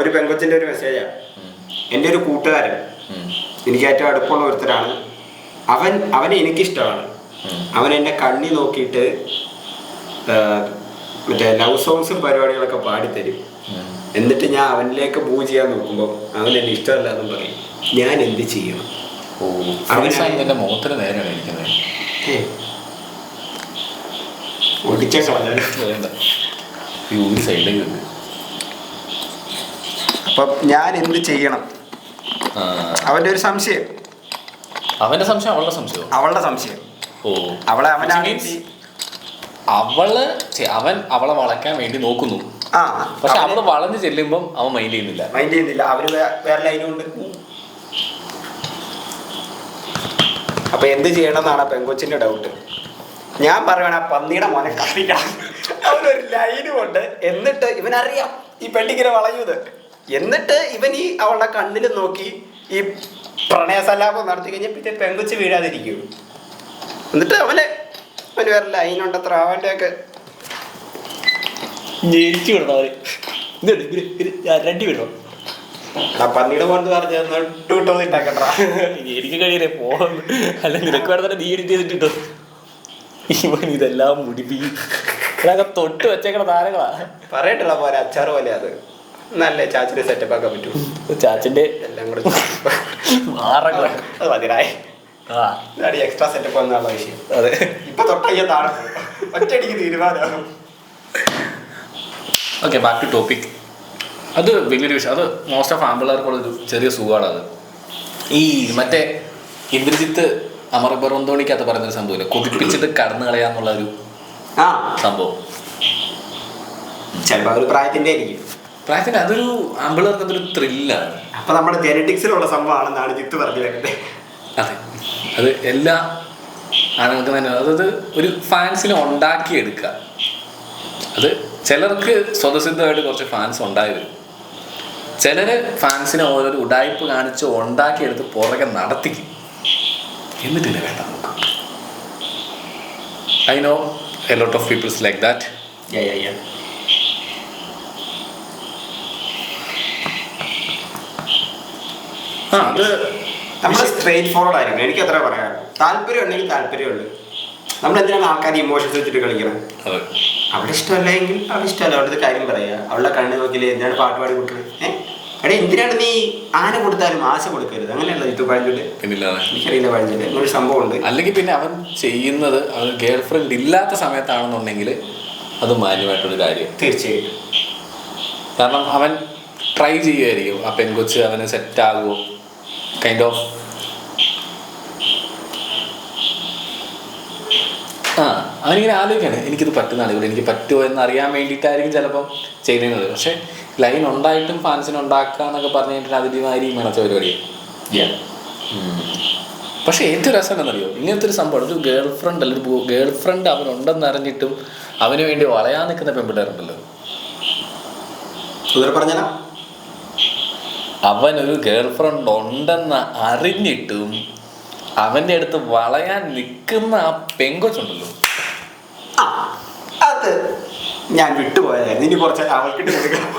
ഒരു പെങ്കൊച്ചിൻ്റെ ഒരു മെസ്സേജാണ്. എൻ്റെ ഒരു കൂട്ടുകാരൻ, എനിക്ക് ഏറ്റവും അടുപ്പമുള്ള ഒരുത്തരാണ്. അവനെ എനിക്കിഷ്ടമാണ്. അവൻ എൻ്റെ കണ്ണി നോക്കിയിട്ട് മറ്റേ ലവ് സോങ്സും പരിപാടികളൊക്കെ പാടിത്തരും. എന്നിട്ട് ഞാൻ അവനിലേക്ക് മൂവ് ചെയ്യാൻ നോക്കുമ്പോൾ അവൻ എന്നെ ഇഷ്ടമല്ല എന്നും പറയും. ഞാൻ എന്ത് ചെയ്യണം? അവൻ്റെ മുഖത്തിന് നേരെയാണ് ഇരിക്കുന്നത്. ഒടിച്ച കളഞ്ഞാലും സൈഡിലേക്ക്. അപ്പം ഞാൻ എന്ത് ചെയ്യണം? അവൻ്റെ ഒരു സംശയം. അവന്റെ സംശയം അവളുടെ സംശയം. അവളുടെ സംശയം. അവൻ അവളെ വളയ്ക്കാൻ വേണ്ടി നോക്കുന്നു. പക്ഷെ അവള് വളഞ്ഞു ചെല്ലുമ്പം അവൻ മൈൻഡ് ചെയ്യുന്നില്ല. അവന് വേറെ ലൈനുണ്ട്. അപ്പൊ എന്ത് ചെയ്യണം എന്നാണ് പെങ്കൊച്ചിന്റെ ഡൗട്ട്. ഞാൻ പറയുവാണ് ആ പന്നിയുടെ മോനെ കത്തിക്കണം. അവനൊരു ലൈനും ഉണ്ട്. എന്നിട്ട് ഇവനറിയാം ഈ പെണ്ണിങ്ങനെ വളയുന്നത്. എന്നിട്ട് ഇവൻ ഈ അവളുടെ കണ്ണിൽ നോക്കി ഈ പ്രണയസലാപം നടത്തി കഴിഞ്ഞാൽ പിന്നെ പെങ്കൊച്ച് വീഴാതിരിക്കും. എന്നിട്ട് അവന് വേറെ ലൈനുണ്ടത്ര. അവൻ്റെ ഒക്കെ രണ്ടി വിടണം. പന്നിയുടെ പോന്ന് പറഞ്ഞിട്ടാക്കട്ടാ. എനിക്ക് കഴിയേ പോകാൻ. അല്ല നിനക്ക് വേണം തന്നെ നീ എഡിറ്റ് ചെയ്തിട്ടോ. ഇവൻ ഇതെല്ലാം മുടിപ്പിക്കും. ഇതൊക്കെ തൊട്ട് വെച്ചേക്കണ താരങ്ങളാ. പറയട്ടുള്ള പോലെ അച്ചാറ് പോലെ അത് നല്ല ചാച്ചിന്റെ സെറ്റപ്പ് ആക്കാൻ പറ്റും. ചാച്ചിന്റെ എല്ലാം കൂടെ മതിരായി എക്സ്ട്രാ സെറ്റപ്പ് എന്നുള്ള വിഷയം. അതെ, ഇപ്പൊ തൊട്ടയ്യ താഴെ ഒറ്റയടിക്ക് തീരുമാനമാകും. Okay, back to topic. അത് വലിയൊരു വിഷയം. അത് മോസ്റ്റ് ഓഫ് ആമ്പിള്ളേർക്കുള്ളൊരു ചെറിയ സുഖമാണ്. അത് ഈ മറ്റേ ഇന്ദ്രജിത്ത് അമർബറന്തോണിക്കകത്ത് പറയുന്നൊരു സംഭവമില്ല, കൊതിപ്പിച്ചിട്ട് കടന്നു കളയാന്നുള്ള ഒരു സംഭവം. ചിലപ്പോൾ ഒരു പ്രായത്തിന്റെ ആയിരിക്കും. പ്രായത്തിന് അതൊരു ആമ്പിള്ളേർക്ക് അതൊരു ത്രില്ലാണ്. അപ്പൊ നമ്മുടെ ജെനറ്റിക്സിലുള്ള സംഭവമാണെന്നാണ് ജിത്ത് പറഞ്ഞു വരുന്നത്. അതെ, അത് എല്ലാ ആണുങ്ങൾക്ക് തന്നെ. അതായത് ഒരു ഫാൻസിനെ ഉണ്ടാക്കിയെടുക്കുക. അത് ചിലർക്ക് സ്വതസിദ്ധമായിട്ട് കുറച്ച് ഫാൻസ് ഉണ്ടായി വരും. ചിലര് ഫാൻസിനെ ഓരോരു ഉടായ്പ് കാണിച്ച് ഉണ്ടാക്കിയെടുത്ത് പുറകെ നടത്തിക്കും. എന്നിട്ടില്ല വേണ്ട നമുക്ക്. I know a lot of peoples like that. അത് നമ്മൾ സ്ട്രേറ്റ് ഫോർവേഡ് ആയിരിക്കും. എനിക്ക് അത്ര പറയാം. താല്പര്യം ഉണ്ടെങ്കിൽ താല്പര്യമുണ്ട്. നമ്മൾ എന്തിനാണ് ആൾക്കാർ ഇമോഷൻസ് വെച്ചിട്ട് കളിക്കണം? അവിടെ ഇഷ്ടമല്ലെങ്കിൽ അവിടെ ഇഷ്ടമല്ല. അവിടുത്തെ കാര്യം പറയാ. അവളുടെ കണ്ണ് നോക്കിയില്ലേ എന്തിനാണ് പാട്ട് പാടി കൊടുക്കുന്നത്? എടേ എന്തിനാണ് നീ ആന കൊടുത്താലും ആശ കൊടുക്കരുത്. അങ്ങനെയല്ല ഇത് പഴഞ്ചൊല്ല്. എനിക്കറിയില്ല പഴഞ്ചൊല്ല് എന്നൊരു സംഭവം ഉണ്ട്. അല്ലെങ്കിൽ പിന്നെ അവൻ ചെയ്യുന്നത് അവൻ ഗേൾ ഫ്രണ്ട് ഇല്ലാത്ത സമയത്താണെന്നുണ്ടെങ്കിൽ അത് മാന്യമായിട്ടൊരു കാര്യം. തീർച്ചയായിട്ടും. കാരണം അവൻ ട്രൈ ചെയ്യുമായിരിക്കും. ആ പെൺകൊച്ച് അവന് സെറ്റാകുമോ കൈൻഡ് ഓഫ്. അവനിങ്ങനെ ആലോചിക്കാണ്, എനിക്കിത് പറ്റുന്ന ആളുകൾ എനിക്ക് പറ്റുമോ എന്ന് അറിയാൻ വേണ്ടിയിട്ടായിരിക്കും ചിലപ്പം ചെയ്യുന്നത്. പക്ഷെ ലൈൻ ഉണ്ടായിട്ടും ഫാൻസിനെ ഉണ്ടാക്കുക എന്നൊക്കെ പറഞ്ഞു കഴിഞ്ഞിട്ട് അതിലുമാതിരി മണച്ച പരിപാടിയാണ്. പക്ഷെ ഏറ്റവും രസം എന്നറിയോ, ഇങ്ങനത്തെ ഒരു സംഭവം. ഒരു ഗേൾ ഫ്രണ്ട് അല്ലെങ്കിൽ ഗേൾ ഫ്രണ്ട് അവനുണ്ടെന്ന് അറിഞ്ഞിട്ടും അവന് വേണ്ടി വളയാൻ നിൽക്കുന്ന പെൺപിള്ളേരുണ്ടല്ലോ. അവനൊരു ഗേൾ ഫ്രണ്ട് ഉണ്ടെന്ന് അറിഞ്ഞിട്ടും അവൻ്റെ അടുത്ത് വളയാൻ നിൽക്കുന്ന ആ പെങ്കൊച്ചുണ്ടല്ലോ, അത് ഞാൻ വിട്ടുപോയായിരുന്നു. ഇനി കുറച്ച് അവൾക്കിട്ട് കൊടുക്കണം.